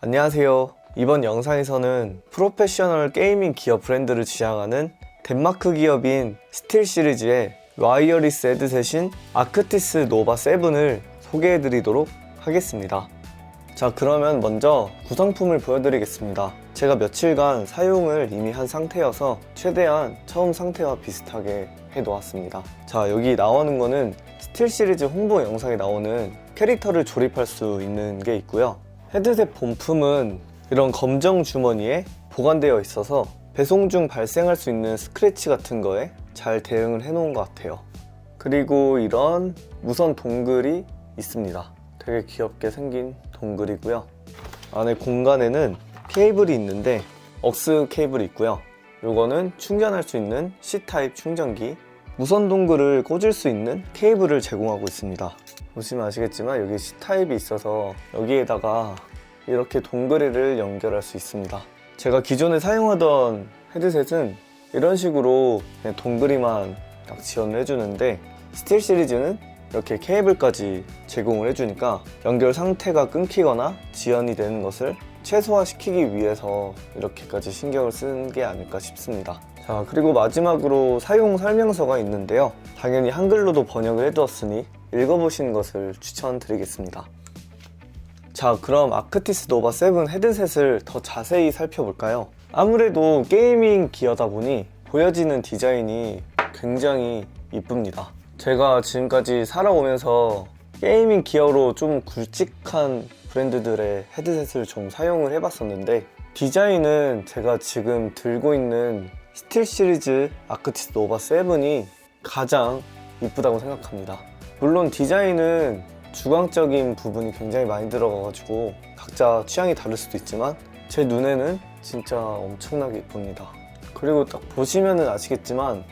안녕하세요. 이번 영상에서는 프로페셔널 게이밍 기어 브랜드를 지향하는 덴마크 기업인 스틸시리즈의 와이어리스 헤드셋인 아크티스 노바 7을 소개해드리도록 하겠습니다. 자, 그러면 먼저 구성품을 보여드리겠습니다. 제가 며칠간 사용을 이미 한 상태여서 최대한 처음 상태와 비슷하게 해놓았습니다. 자, 여기 나오는 거는 스틸시리즈 홍보 영상에 나오는 캐릭터를 조립할 수 있는 게 있고요. 헤드셋 본품은 이런 검정 주머니에 보관되어 있어서 배송 중 발생할 수 있는 스크래치 같은 거에 잘 대응을 해놓은 것 같아요. 그리고 이런 무선 동글이 있습니다. 되게 귀엽게 생긴 동글이고요. 안에 공간에는 케이블이 있는데 억스 케이블이 있고요. 요거는 충전할 수 있는 C타입 충전기, 무선 동글을 꽂을 수 있는 케이블을 제공하고 있습니다. 보시면 아시겠지만 여기 C타입이 있어서 여기에다가 이렇게 동글을 연결할 수 있습니다. 제가 기존에 사용하던 헤드셋은 이런 식으로 그냥 동글이만 딱 지원을 해주는데 스틸시리즈는 이렇게 케이블까지 제공을 해주니까 연결 상태가 끊기거나 지연이 되는 것을 최소화시키기 위해서 이렇게까지 신경을 쓰는 게 아닐까 싶습니다. 자, 그리고 마지막으로 사용 설명서가 있는데요. 당연히 한글로도 번역을 해두었으니 읽어보시는 것을 추천드리겠습니다. 자, 그럼 아크티스 노바 7 헤드셋을 더 자세히 살펴볼까요? 아무래도 게이밍 기어다 보니 보여지는 디자인이 굉장히 이쁩니다. 제가 지금까지 살아오면서 게이밍 기어로 좀 굵직한 브랜드들의 헤드셋을 좀 사용을 해봤었는데 디자인은 제가 지금 들고 있는 스틸시리즈 아크티스 노바 7이 가장 이쁘다고 생각합니다. 물론 디자인은 주광적인 부분이 굉장히 많이 들어가가지고 각자 취향이 다를 수도 있지만 제 눈에는 진짜 엄청나게 이쁩니다. 그리고 딱 보시면은 아시겠지만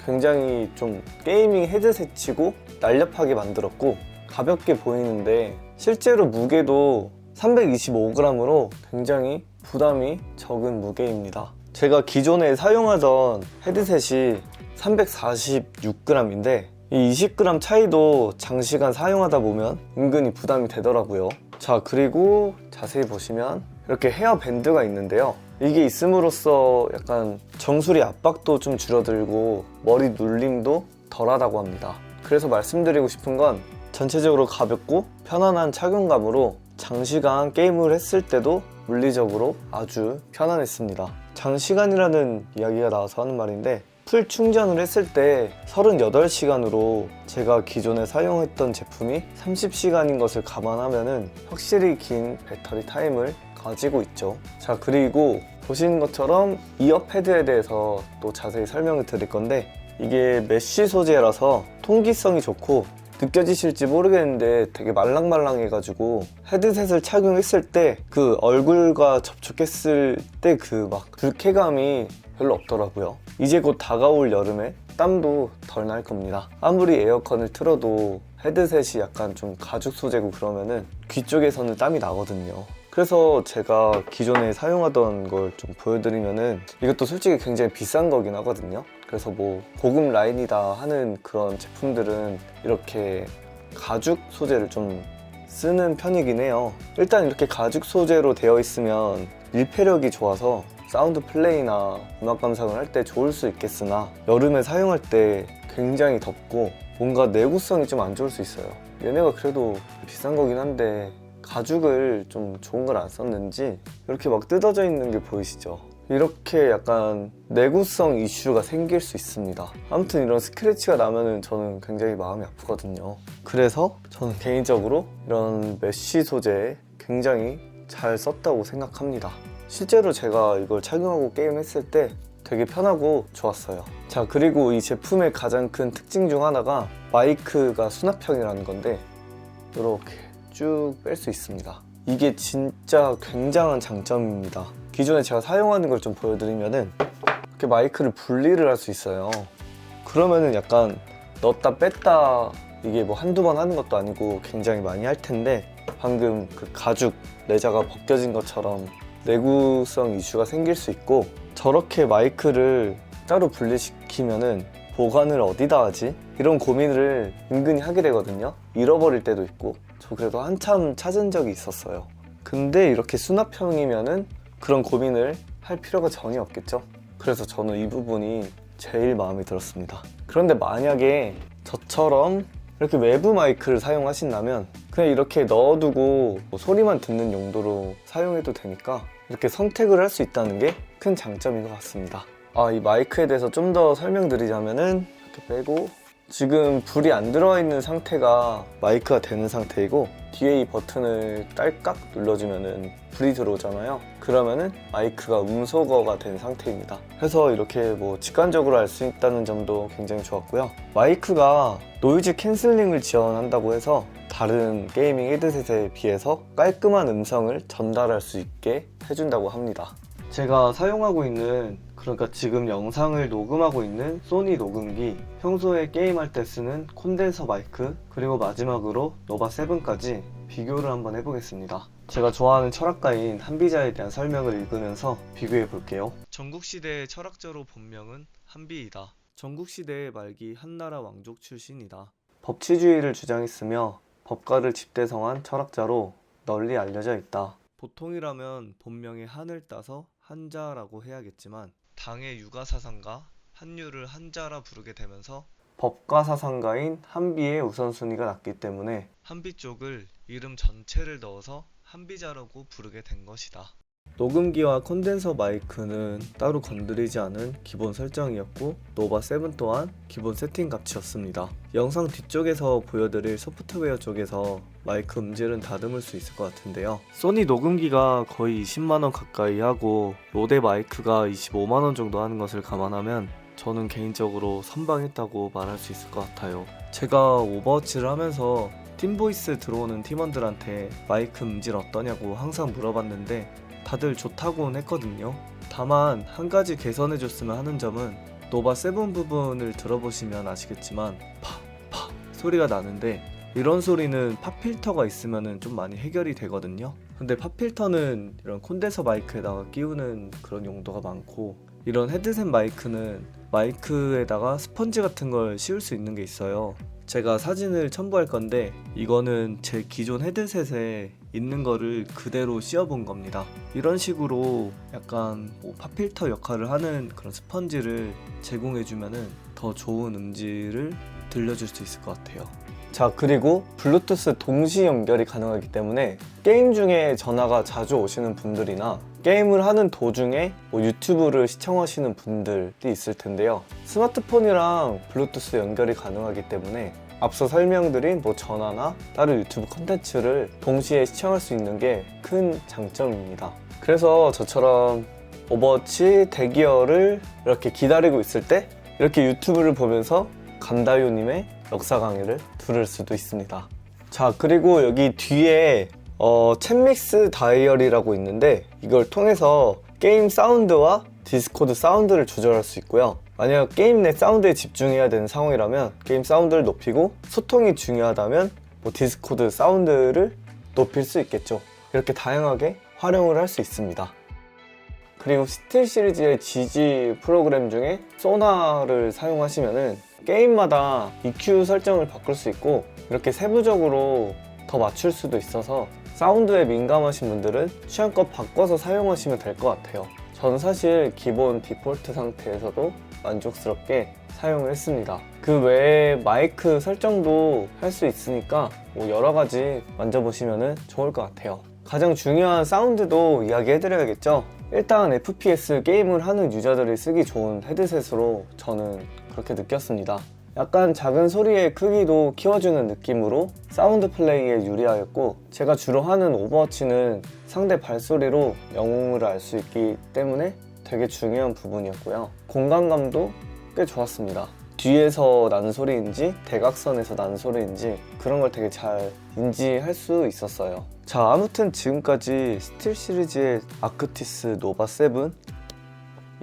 굉장히 좀 게이밍 헤드셋치고 날렵하게 만들었고 가볍게 보이는데 실제로 무게도 325g으로 굉장히 부담이 적은 무게입니다. 제가 기존에 사용하던 헤드셋이 346g인데 이 20g 차이도 장시간 사용하다 보면 은근히 부담이 되더라고요. 자, 그리고 자세히 보시면 이렇게 헤어밴드가 있는데요. 이게 있음으로써 약간 정수리 압박도 좀 줄어들고 머리 눌림도 덜하다고 합니다. 그래서 말씀드리고 싶은 건 전체적으로 가볍고 편안한 착용감으로 장시간 게임을 했을 때도 물리적으로 아주 편안했습니다. 장시간이라는 이야기가 나와서 하는 말인데 풀 충전을 했을 때 38시간으로 제가 기존에 사용했던 제품이 30시간인 것을 감안하면 확실히 긴 배터리 타임을 가지고 있죠. 자, 그리고 보시는 것처럼 이어 패드에 대해서 또 자세히 설명을 드릴 건데 이게 메쉬 소재라서 통기성이 좋고 느껴지실지 모르겠는데 되게 말랑말랑해가지고 헤드셋을 착용했을 때 그 얼굴과 접촉했을 때 그 막 불쾌감이 별로 없더라고요. 이제 곧 다가올 여름에 땀도 덜 날 겁니다. 아무리 에어컨을 틀어도 헤드셋이 약간 좀 가죽 소재고 그러면은 귀 쪽에서는 땀이 나거든요. 그래서 제가 기존에 사용하던 걸 좀 보여드리면은 이것도 솔직히 굉장히 비싼 거긴 하거든요. 그래서 뭐 고급 라인이다 하는 그런 제품들은 이렇게 가죽 소재를 좀 쓰는 편이긴 해요. 일단 이렇게 가죽 소재로 되어 있으면 밀폐력이 좋아서 사운드 플레이나 음악 감상을 할 때 좋을 수 있겠으나 여름에 사용할 때 굉장히 덥고 뭔가 내구성이 좀 안 좋을 수 있어요. 얘네가 그래도 비싼 거긴 한데 가죽을 좀 좋은 걸 안 썼는지 이렇게 막 뜯어져 있는 게 보이시죠? 이렇게 약간 내구성 이슈가 생길 수 있습니다. 아무튼 이런 스크래치가 나면은 저는 굉장히 마음이 아프거든요. 그래서 저는 개인적으로 이런 메쉬 소재에 굉장히 잘 썼다고 생각합니다. 실제로 제가 이걸 착용하고 게임했을 때 되게 편하고 좋았어요. 자, 그리고 이 제품의 가장 큰 특징 중 하나가 마이크가 수납형이라는 건데 이렇게 쭉 뺄 수 있습니다. 이게 진짜 굉장한 장점입니다. 기존에 제가 사용하는 걸 좀 보여드리면은 이렇게 마이크를 분리를 할 수 있어요. 그러면은 약간 넣었다 뺐다 이게 뭐 한두 번 하는 것도 아니고 굉장히 많이 할 텐데 방금 그 가죽 내자가 벗겨진 것처럼 내구성 이슈가 생길 수 있고 저렇게 마이크를 따로 분리시키면은 보관을 어디다 하지? 이런 고민을 은근히 하게 되거든요. 잃어버릴 때도 있고 저 그래도 한참 찾은 적이 있었어요. 근데 이렇게 수납형이면은 그런 고민을 할 필요가 전혀 없겠죠. 그래서 저는 이 부분이 제일 마음에 들었습니다. 그런데 만약에 저처럼 이렇게 외부 마이크를 사용하신다면 그냥 이렇게 넣어두고 소리만 듣는 용도로 사용해도 되니까 이렇게 선택을 할 수 있다는 게 큰 장점인 것 같습니다. 이 마이크에 대해서 좀 더 설명드리자면은 이렇게 빼고, 지금 불이 안 들어와 있는 상태가 마이크가 되는 상태이고, 뒤에 이 버튼을 딸깍 눌러주면은 불이 들어오잖아요. 그러면은 마이크가 음소거가 된 상태입니다. 그래서 이렇게 직관적으로 알 수 있다는 점도 굉장히 좋았고요. 마이크가 노이즈 캔슬링을 지원한다고 해서 다른 게이밍 헤드셋에 비해서 깔끔한 음성을 전달할 수 있게 해준다고 합니다. 제가 사용하고 있는, 그러니까 지금 영상을 녹음하고 있는 소니 녹음기, 평소에 게임할 때 쓰는 콘덴서 마이크, 그리고 마지막으로 노바 7까지 비교를 한번 해보겠습니다. 제가 좋아하는 철학가인 한비자에 대한 설명을 읽으면서 비교해 볼게요. 전국시대의 철학자로 본명은 한비이다. 전국시대의 말기 한나라 왕족 출신이다. 법치주의를 주장했으며 법가를 집대성한 철학자로 널리 알려져 있다. 보통이라면 본명의 한을 따서 한자라고 해야겠지만 당의 유가사상가 한유를 한자라 부르게 되면서 법가사상가인 한비의 우선순위가 낮기 때문에 한비 쪽을 이름 전체를 넣어서 한비자라고 부르게 된 것이다. 녹음기와 콘덴서 마이크는 따로 건드리지 않은 기본 설정이었고, 노바 7 또한 기본 세팅 값이었습니다. 영상 뒤쪽에서 보여드릴 소프트웨어 쪽에서 마이크 음질은 다듬을 수 있을 것 같은데요. 소니 녹음기가 거의 20만원 가까이 하고 로데 마이크가 25만원 정도 하는 것을 감안하면 저는 개인적으로 선방했다고 말할 수 있을 것 같아요. 제가 오버워치를 하면서 팀보이스 들어오는 팀원들한테 마이크 음질 어떠냐고 항상 물어봤는데 다들 좋다고는 했거든요. 다만 한 가지 개선해줬으면 하는 점은 노바 7 부분을 들어보시면 아시겠지만 파 소리가 나는데, 이런 소리는 팝필터가 있으면 좀 많이 해결이 되거든요. 근데 팝필터는 이런 콘덴서 마이크에다가 끼우는 그런 용도가 많고, 이런 헤드셋 마이크는 마이크에다가 스펀지 같은 걸 씌울 수 있는 게 있어요. 제가 사진을 첨부할 건데 이거는 제 기존 헤드셋에 있는 거를 그대로 씌워본 겁니다. 이런 식으로 약간 팝필터 역할을 하는 그런 스펀지를 제공해주면은 더 좋은 음질을 들려줄 수 있을 것 같아요. 자, 그리고 블루투스 동시 연결이 가능하기 때문에 게임 중에 전화가 자주 오시는 분들이나 게임을 하는 도중에 유튜브를 시청하시는 분들이 있을 텐데요. 스마트폰이랑 블루투스 연결이 가능하기 때문에 앞서 설명드린 전화나 다른 유튜브 콘텐츠를 동시에 시청할 수 있는 게 큰 장점입니다. 그래서 저처럼 오버워치 대기어를 이렇게 기다리고 있을 때 이렇게 유튜브를 보면서 감다요님의 역사 강의를 들을 수도 있습니다. 자, 그리고 여기 뒤에 챗믹스 다이얼이라고 있는데 이걸 통해서 게임 사운드와 디스코드 사운드를 조절할 수 있고요. 만약 게임 내 사운드에 집중해야 되는 상황이라면 게임 사운드를 높이고, 소통이 중요하다면 디스코드 사운드를 높일 수 있겠죠. 이렇게 다양하게 활용을 할 수 있습니다. 그리고 스틸 시리즈의 GG 프로그램 중에 소나를 사용하시면은 게임마다 EQ 설정을 바꿀 수 있고 이렇게 세부적으로 더 맞출 수도 있어서 사운드에 민감하신 분들은 취향껏 바꿔서 사용하시면 될 것 같아요. 저는 사실 기본 디폴트 상태에서도 만족스럽게 사용을 했습니다. 그 외에 마이크 설정도 할 수 있으니까 여러 가지 만져보시면 좋을 것 같아요. 가장 중요한 사운드도 이야기해드려야겠죠. 일단 FPS 게임을 하는 유저들이 쓰기 좋은 헤드셋으로 저는 그렇게 느꼈습니다. 약간 작은 소리의 크기도 키워주는 느낌으로 사운드 플레이에 유리하였고, 제가 주로 하는 오버워치는 상대 발소리로 영웅을 알 수 있기 때문에 되게 중요한 부분이었고요. 공간감도 꽤 좋았습니다. 뒤에서 나는 소리인지 대각선에서 나는 소리인지 그런 걸 되게 잘 인지할 수 있었어요. 자, 아무튼 지금까지 스틸 시리즈의 아크티스 노바 7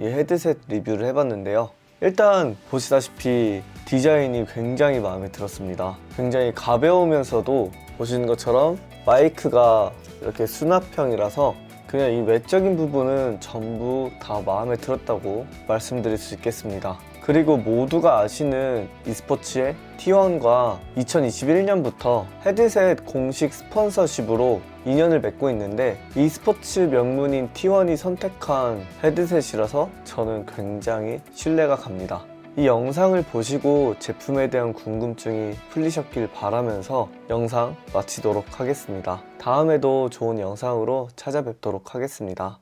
이 헤드셋 리뷰를 해봤는데요. 일단 보시다시피 디자인이 굉장히 마음에 들었습니다. 굉장히 가벼우면서도 보시는 것처럼 마이크가 이렇게 수납형이라서 그냥 이 외적인 부분은 전부 다 마음에 들었다고 말씀드릴 수 있겠습니다. 그리고 모두가 아시는 e스포츠의 T1과 2021년부터 헤드셋 공식 스폰서십으로 인연을 맺고 있는데 e스포츠 명문인 T1이 선택한 헤드셋이라서 저는 굉장히 신뢰가 갑니다. 이 영상을 보시고 제품에 대한 궁금증이 풀리셨길 바라면서 영상 마치도록 하겠습니다. 다음에도 좋은 영상으로 찾아뵙도록 하겠습니다.